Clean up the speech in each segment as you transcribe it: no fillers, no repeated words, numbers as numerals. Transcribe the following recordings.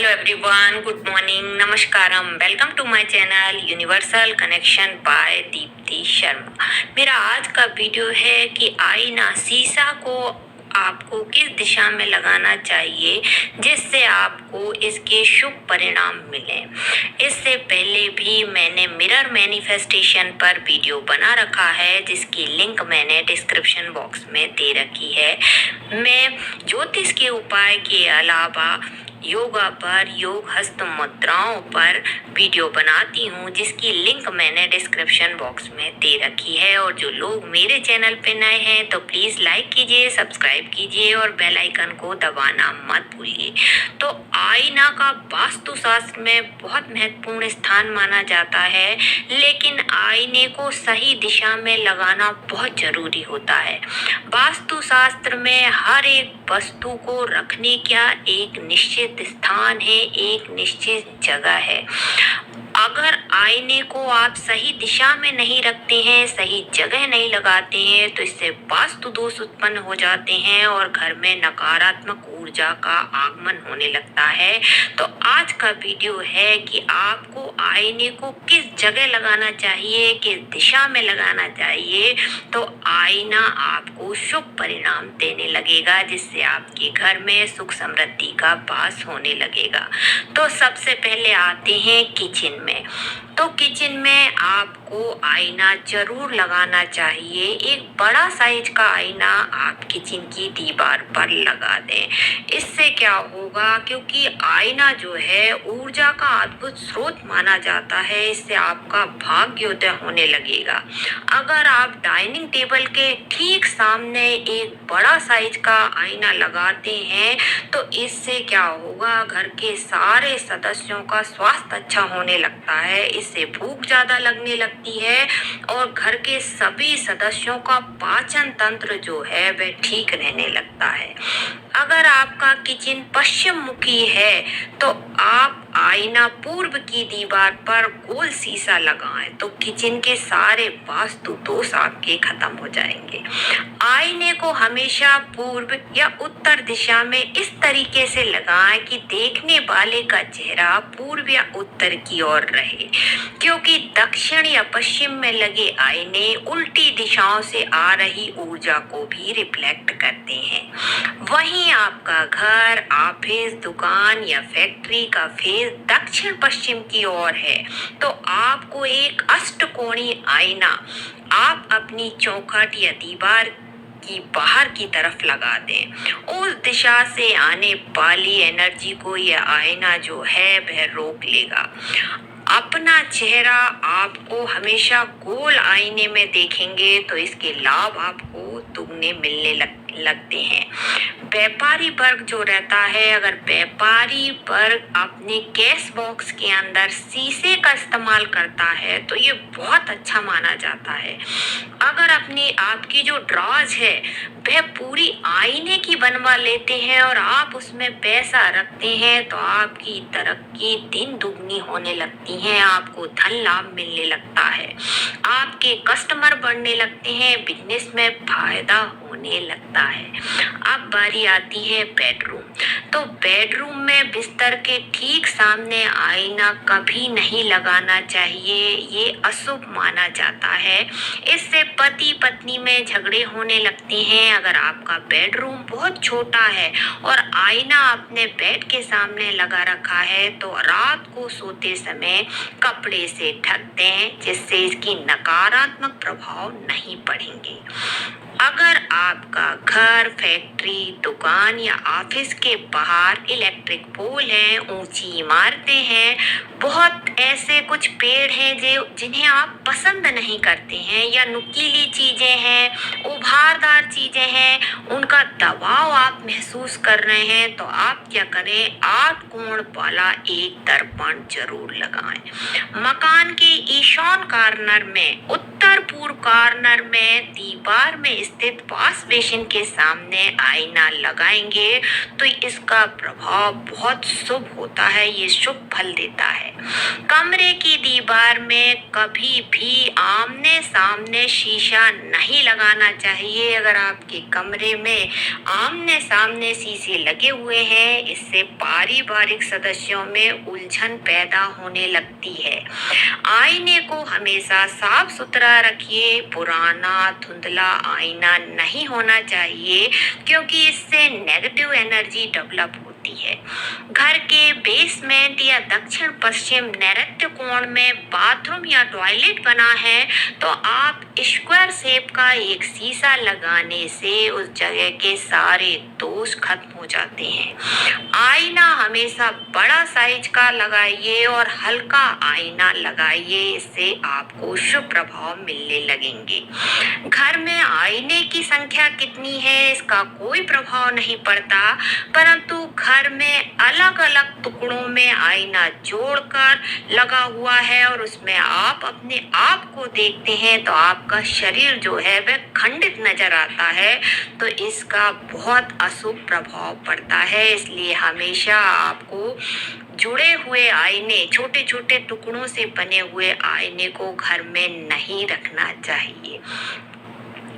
Hello everyone, good morning, नमस्कारम, welcome to my channel Universal Connection by Deepti Sharma. मेरा आज का वीडियो है कि आईना शीशा को आपको किस दिशा में लगाना चाहिए जिससे आपको इसके शुभ परिणाम मिले। इससे पहले भी मैंने मिरर मैनिफेस्टेशन पर वीडियो बना रखा है जिसकी लिंक मैंने डिस्क्रिप्शन बॉक्स में दे रखी है। मैं ज्योतिष के उपाय के अलावा योगा पर, योग हस्त मुद्राओं पर वीडियो बनाती हूँ जिसकी लिंक मैंने डिस्क्रिप्शन बॉक्स में दे रखी है। और जो लोग मेरे चैनल पे नए हैं तो प्लीज़ लाइक कीजिए, सब्सक्राइब कीजिए और बेल आइकन को दबाना मत भूलिए। तो आईना का वास्तुशास्त्र में बहुत महत्वपूर्ण स्थान माना जाता है, लेकिन आईने को सही दिशा में लगाना बहुत जरूरी होता है। वास्तुशास्त्र में हर एक वस्तु को रखने का एक निश्चित स्थान है, एक निश्चित जगह है। अगर आईने को आप सही दिशा में नहीं रखते हैं, सही जगह नहीं लगाते हैं तो इससे वास्तु दोष उत्पन्न हो जाते हैं और घर में नकारात्मक ऊर्जा का आगमन होने लगता है। तो आज का वीडियो है कि आपको आईने को किस जगह लगाना चाहिए, किस दिशा में लगाना चाहिए, तो आईना आपको शुभ परिणाम देने लगेगा जिससे आपके घर में सुख समृद्धि का वास होने लगेगा। तो सबसे पहले आते हैं किचन में। तो किचन में आपको आईना जरूर लगाना चाहिए। एक बड़ा साइज का आईना आप किचन की दीवार पर लगा दें। इससे क्या होगा, क्योंकि आईना जो है ऊर्जा का अद्भुत स्रोत माना जाता है, इससे आपका भाग्योदय होने लगेगा। अगर आप डाइनिंग टेबल के ठीक सामने एक बड़ा साइज का आईना लगाते हैं तो इससे क्या होगा, घर के सारे सदस्यों का स्वास्थ्य अच्छा होने लगता है, इससे भूख ज्यादा लगने लगती है और घर के सभी सदस्यों का पाचन तंत्र जो है वह ठीक रहने लगता है। अगर आपका किचन पश्चिम मुखी है तो आप आईना पूर्व की दीवार पर गोल शीशा लगाएं तो किचन के सारे वास्तु दोष आपके खत्म हो जाएंगे। आईने को हमेशा पूर्व या उत्तर दिशा में इस तरीके से लगाएं कि देखने वाले का चेहरा पूर्व या उत्तर की ओर रहे, क्योंकि दक्षिण या पश्चिम में लगे आईने उल्टी दिशाओं से आ रही ऊर्जा को भी रिफ्लेक्ट करते हैं। वहीं आपका घर, ऑफिस, दुकान या फैक्ट्री का फेस दक्षिण पश्चिम की ओर है तो आपको एक अष्टकोणीय आईना आप अपनी चौखट या दीवार की बाहर की तरफ लगा दें। उस दिशा से आने वाली एनर्जी को यह आईना जो है वह रोक लेगा। अपना चेहरा आपको हमेशा गोल आईने में देखेंगे तो इसके लाभ आपको दुगने मिलने लगते हैं। व्यापारी वर्ग जो रहता है, अगर व्यापारी वर्ग अपने कैश बॉक्स के अंदर शीशे का इस्तेमाल करता है तो ये बहुत अच्छा माना जाता है। अगर अपनी आपकी जो ड्रॉज है वह पूरी आईने की बनवा लेते हैं और आप उसमें पैसा रखते हैं तो आपकी तरक्की दिन दुगनी होने लगती है, आपको धन लाभ मिलने लगता है, आपके कस्टमर बढ़ने लगते हैं, बिजनेस में फायदा होने लगता है। अब बारी आती है बेडरूम। तो बेडरूम में बिस्तर के ठीक सामने आईना कभी नहीं लगाना चाहिए, ये अशुभ माना जाता है। इससे पति पत्नी में झगड़े होने लगते हैं। अगर आपका बेडरूम बहुत छोटा है और आईना अपने बेड के सामने लगा रखा है तो रात को सोते समय कपड़े से ढक दें जिससे इसकी नकारात्मक प्रभाव नहीं पड़ेंगे। अगर आपका घर, फैक्ट्री, दुकान या ऑफिस के बाहर इलेक्ट्रिक पोल हैं, ऊंची इमारतें हैं, बहुत ऐसे कुछ पेड़ हैं जिन्हें आप पसंद नहीं करते हैं, या नुकीली चीजें हैं, उभारदार चीजें हैं, उनका दबाव आप महसूस कर रहे हैं तो आप क्या करें, 8 कोण वाला एक दर्पण जरूर लगाएं। मकान के ईशान कॉर्नर में, उत्तर पूर्व कॉर्नर में दीवार में स्थित वॉश बेसिन के सामने आईना लगाएंगे तो इसका प्रभाव बहुत शुभ होता है, ये शुभ फल देता है। कमरे की दीवार में कभी भी आमने सामने शीशा नहीं लगाना चाहिए। अगर आपके कमरे में आमने सामने शीशे लगे हुए हैं, इससे पारिवारिक सदस्यों में उलझन पैदा होने लगती है। आईने को हमेशा साफ सुथरा रखिए। पुराना धुंधला आईना नहीं होना चाहिए, क्योंकि इससे नेगेटिव एनर्जी डेवलप होती है। घर के बेसमेंट या दक्षिण पश्चिम नैऋत्य कोण में बाथरूम या टॉयलेट बना है, तो आप स्क्वायर शेप का एक शीशा लगाने से उस जगह के सारे दोष खत्म हो जाते हैं। आईना हमेशा बड़ा साइज का लगाइए और हल्का आईना लगाइए, इससे आपको शुभ प्रभाव मिलने लगेंगे। घर में आईने की संख्या कितनी है, इसका कोई प्रभाव नहीं पड़ता, परंतु घर में अलग अलग टुकड़ों में आईना जोड़कर लगा हुआ है और उसमें आप अपने आप को देखते हैं, तो आपका शरीर जो है वह खंडित नजर आता है, तो इसका बहुत अशुभ प्रभाव पड़ता है। इसलिए हमेशा आपको जुड़े हुए आईने, छोटे छोटे टुकड़ों से बने हुए आईने को घर में नहीं रखना चाहिए।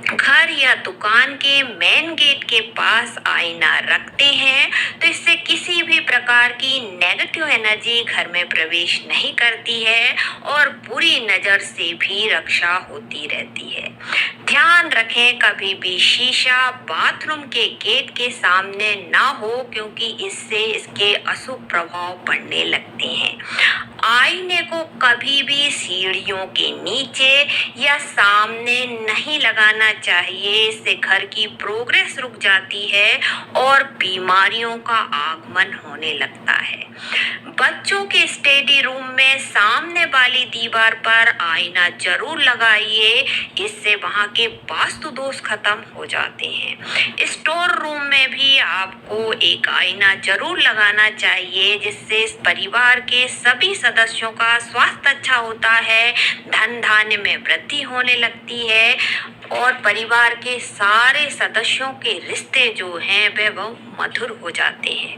घर या दुकान के मेन गेट के पास आईना रखते हैं, तो इससे किसी भी प्रकार की नेगेटिव एनर्जी घर में प्रवेश नहीं करती है और बुरी नजर से भी रक्षा होती रहती है। ध्यान रखें, कभी भी शीशा बाथरूम के गेट के सामने ना हो, क्योंकि इससे इसके अशुभ प्रभाव पड़ने लगते हैं। आईने को कभी भी सीढ़ियों के नीचे या सामने नहीं लगाना चाहिए, इससे घर की प्रोग्रेस रुक जाती है और बीमारियों का आगमन होने लगता है। बच्चों के स्टडी रूम में सामने वाली दीवार पर आईना जरूर लगाइए, इससे वहां के वास्तु दोष खत्म हो जाते हैं। स्टोर रूम में भी आपको एक आईना जरूर लगाना चाहिए, जिससे इस परिवार के सभी सदस्यों का स्वास्थ्य अच्छा होता है, धन धान्य में वृद्धि होने लगती है और परिवार के सारे सदस्यों के रिश्ते जो हैं वह मधुर हो जाते हैं।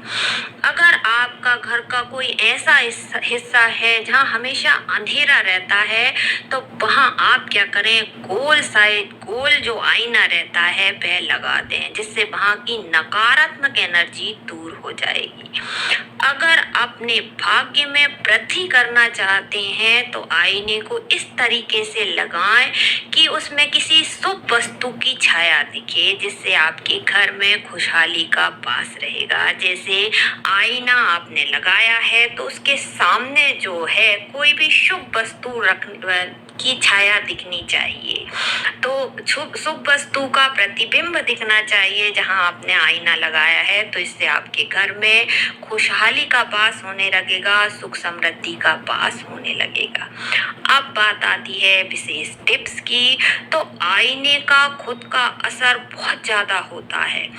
अगर आपका घर का कोई ऐसा हिस्सा है जहां हमेशा अंधेरा रहता है, तो वहां आप क्या करें, गोल जो आईना रहता है वह लगा दें, जिससे वहां की नकारात्मक एनर्जी दूर हो जाएगी। अगर अपने भाग्य में वृद्धि करना चाहते हैं, तो आईने को इस तरीके से लगाएं कि उसमें किसी शुभ वस्तु की छाया दिखे, जिससे आपके घर में खुशहाली का वास रहेगा। जैसे आईना आपने लगाया है, तो उसके सामने जो है कोई भी शुभ वस्तु की छाया दिखनी चाहिए, तो शुभ वस्तु का प्रतिबिंब दिखना चाहिए जहां आपने आईना लगाया है, तो इससे आपके घर में खुशहाली का वास होने लगेगा, सुख समृद्धि का वास होने लगेगा। अब बात आती है विशेष टिप्स की, तो आईने का खुद का असर बहुत ज्यादा होता है।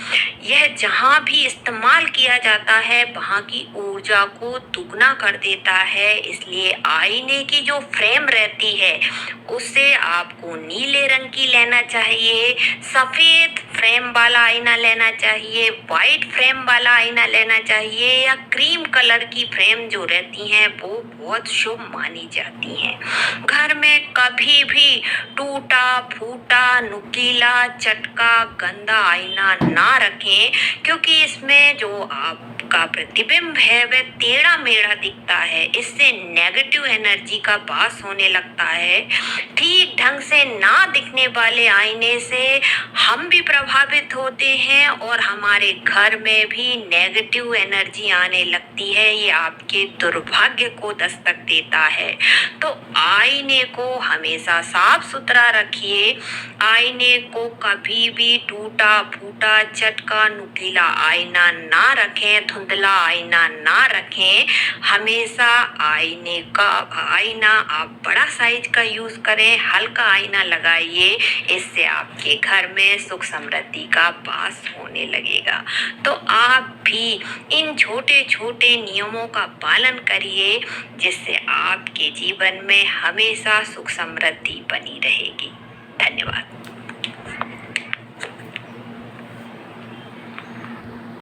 यह जहां भी इस्तेमाल किया जाता है वहां की ऊर्जा को दुगना कर देता है, इसलिए आईने की जो फ्रेम रहती है उसे आपको नीले रंग की लेना चाहिए, सफेद फ्रेम वाला आईना लेना चाहिए, व्हाइट फ्रेम वाला आईना लेना चाहिए, या क्रीम कलर की फ्रेम जो रहती हैं वो बहुत शुभ मानी जाती हैं। घर में कभी भी टूटा फूटा, नुकीला, चटका, गंदा आईना ना रखें, क्योंकि इसमें जो आपका प्रतिबिंब है वह टेढ़ा मेढ़ा दिखता है, इससे नेगेटिव एनर्जी का वास होने लगता है। ठीक ढंग से ना दिखने वाले आईने से हम भी प्रभावित होते हैं और हमारे घर में भी नेगेटिव एनर्जी आने लगती है, ये आपके दुर्भाग्य को दस्तक देता है। तो आईने को हमेशा साफ सुथरा रखिए। आईने को कभी भी टूटा फूटा, चटका, नुकीला आईना ना रखें, धुंधला आईना ना रखें। हमेशा आईना आप बड़ा साइज का यूज करें, हल्का आईना लगाइए, इससे आपके घर में सुख समृद्धि का वास होने लगेगा। तो आप भी इन छोटे छोटे नियमों का पालन करिए, जिससे आपके जीवन में हमेशा सुख समृद्धि बनी रहेगी। धन्यवाद।